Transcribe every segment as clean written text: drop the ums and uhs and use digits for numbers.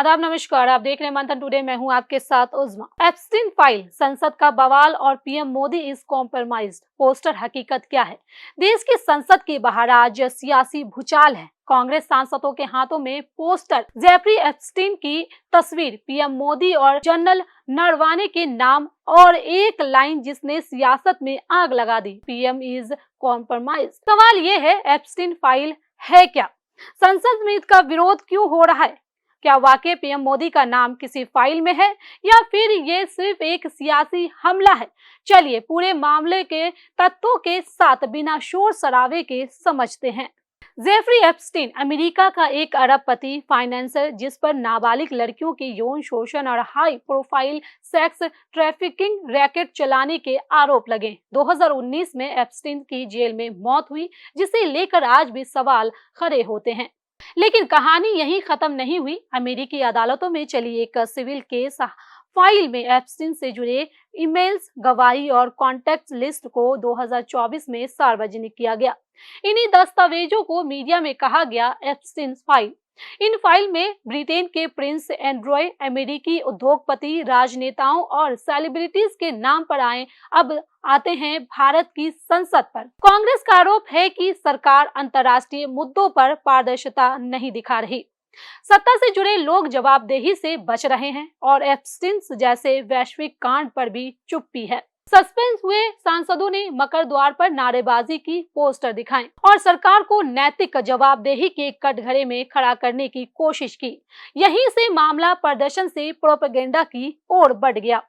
आदाब, नमस्कार। आप देख रहे हैं मंथन टुडे। मैं हूं आपके साथ उज़्मा। एप्स्टीन फाइल, संसद का बवाल और PM Modi is compromised. Poster हकीकत क्या है? देश की संसद के बाहर आज सियासी भूचाल है। कांग्रेस सांसदों के हाथों में पोस्टर, जेफरी एप्स्टीन की तस्वीर, पीएम मोदी और जनरल नरवाने के नाम और एक लाइन जिसने सियासत में आग लगा दी, पीएम इज कॉम्प्रोमाइज। सवाल ये है, एप्स्टीन फाइल है क्या? संसद में इसका विरोध क्यों हो रहा है? क्या वाकई पीएम मोदी का नाम किसी फाइल में है या फिर ये सिर्फ एक सियासी हमला है? चलिए पूरे मामले के तथ्यों के साथ बिना शोर शराबे के समझते हैं। जेफरी एप्स्टीन अमेरिका का एक अरबपति फाइनेंसर जिस पर नाबालिग लड़कियों के यौन शोषण और high profile sex trafficking racket चलाने के आरोप लगे। 2019 में एप्स्टीन की जेल में मौत हुई, जिसे लेकर आज भी सवाल खड़े होते हैं। लेकिन कहानी यहीं खत्म नहीं हुई। अमेरिकी अदालतों में चली एक सिविल केस फाइल में एप्स्टीन से जुड़े ईमेल्स, गवाही और कॉन्टैक्ट लिस्ट को 2024 में सार्वजनिक किया गया। इन्हीं दस्तावेजों को मीडिया में कहा गया एप्स्टीन फाइल। इन फाइल में ब्रिटेन के प्रिंस एंड्रयू, अमेरिकी उद्योगपति, राजनेताओं और सेलिब्रिटीज के नाम पर अब आते हैं भारत की संसद पर। कांग्रेस का आरोप है कि सरकार अंतर्राष्ट्रीय मुद्दों पर पारदर्शिता नहीं दिखा रही। सत्ता से जुड़े लोग जवाबदेही से बच रहे हैं और एप्स्टीन जैसे वैश्विक कांड पर भी चुप्पी है। सस्पेंस हुए सांसदों ने मकर द्वार पर नारेबाजी की, पोस्टर दिखाए और सरकार को नैतिक जवाबदेही के कटघरे में खड़ा करने की कोशिश की। यहीं से मामला प्रदर्शन से प्रोपेगेंडा की ओर बढ़ गया।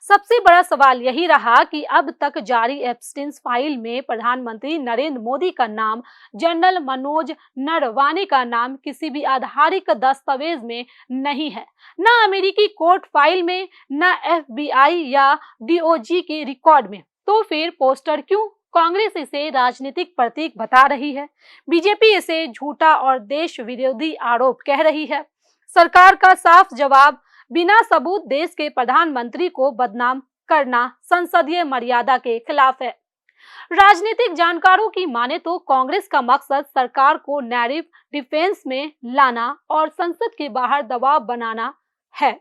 सबसे बड़ा सवाल यही रहा कि अब तक जारी एप्स्टीन फाइल में प्रधानमंत्री नरेंद्र मोदी का नाम, जनरल मनोज नरवाने का नाम किसी भी आधारिक दस्तावेज में नहीं है, न अमेरिकी कोर्ट फाइल में, न एफबीआई या डीओजी के रिकॉर्ड में। तो फिर पोस्टर क्यों? कांग्रेस इसे राजनीतिक प्रतीक बता रही है, बीजेपी इसे झूठा और देश विरोधी आरोप कह रही है। सरकार का साफ जवाब, बिना सबूत देश के प्रधानमंत्री को बदनाम करना संसदीय मर्यादा के खिलाफ है। राजनीतिक जानकारों की माने तो कांग्रेस का मकसद सरकार को नैरेटिव डिफेंस में लाना और संसद के बाहर दबाव बनाना है।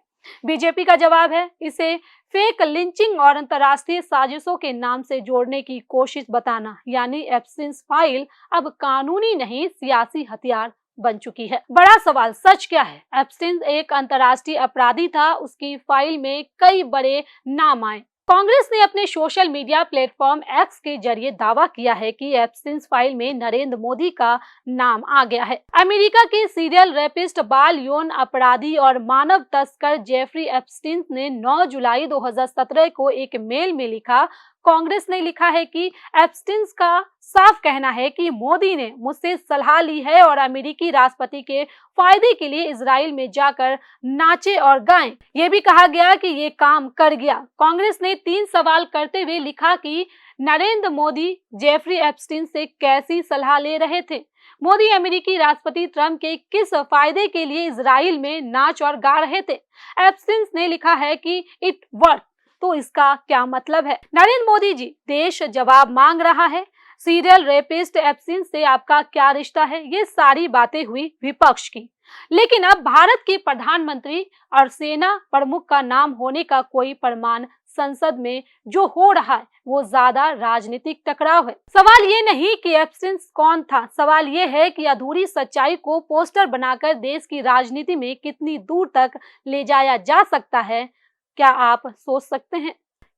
बीजेपी का जवाब है इसे फेक लिंचिंग और अंतर्राष्ट्रीय साजिशों के नाम से जोड़ने की कोशिश बताना। यानी एप्स्टीन फाइल अब कानूनी नहीं, सियासी हथियार बन चुकी है। बड़ा सवाल, सच क्या है? एप्स्टीन एक अंतर्राष्ट्रीय अपराधी था, उसकी फाइल में कई बड़े नाम आए। कांग्रेस ने अपने सोशल मीडिया प्लेटफॉर्म एक्स के जरिए दावा किया है कि एप्स्टीन फाइल में नरेंद्र मोदी का नाम आ गया है। अमेरिका के सीरियल रेपिस्ट, बाल यौन अपराधी और मानव तस्कर जेफरी एप्स्टीन ने 9 जुलाई 2017 को एक मेल में लिखा। कांग्रेस ने लिखा है कि एप्स्टीन का साफ कहना है कि मोदी ने मुझसे सलाह ली है और अमेरिकी राष्ट्रपति के फायदे के लिए इजराइल में जाकर नाचे और गाएं। यह भी कहा गया कि ये काम कर गया। कांग्रेस ने 3 सवाल करते हुए लिखा कि नरेंद्र मोदी जेफरी एप्स्टीन से कैसी सलाह ले रहे थे? मोदी अमेरिकी राष्ट्रपति ट्रंप के किस फायदे के लिए इजराइल में नाच और गा रहे थे? एप्स्टीन ने लिखा है कि इट वर्क। तो इसका क्या मतलब है? नरेंद्र मोदी जी, देश जवाब मांग रहा है। सीरियल रेपिस्ट एप्स्टीन से आपका क्या रिश्ता है? ये सारी बातें हुई विपक्ष की। लेकिन अब भारत के प्रधानमंत्री और सेना प्रमुख का नाम होने का कोई प्रमाण संसद में जो हो रहा है वो ज्यादा राजनीतिक टकराव है। सवाल ये नहीं कि एप्स्टीन कौन था, सवाल ये है कि अधूरी सच्चाई को पोस्टर बनाकर देश की राजनीति में कितनी दूर तक ले जाया जा सकता है। क्या आप सोच सकते हैं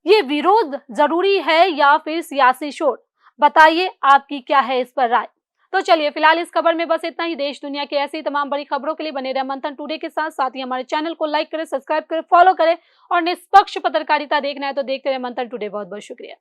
ये विरोध जरूरी है या फिर सियासी शोर? बताइए आपकी क्या है इस पर राय। तो चलिए फिलहाल इस खबर में बस इतना ही। देश दुनिया की ऐसी तमाम बड़ी खबरों के लिए बने रहे मंथन टुडे के साथ। साथ ही हमारे चैनल को लाइक करें, सब्सक्राइब करें, फॉलो करें और निष्पक्ष पत्रकारिता देखना है तो देखते रहे मंथन टुडे। बहुत बहुत शुक्रिया।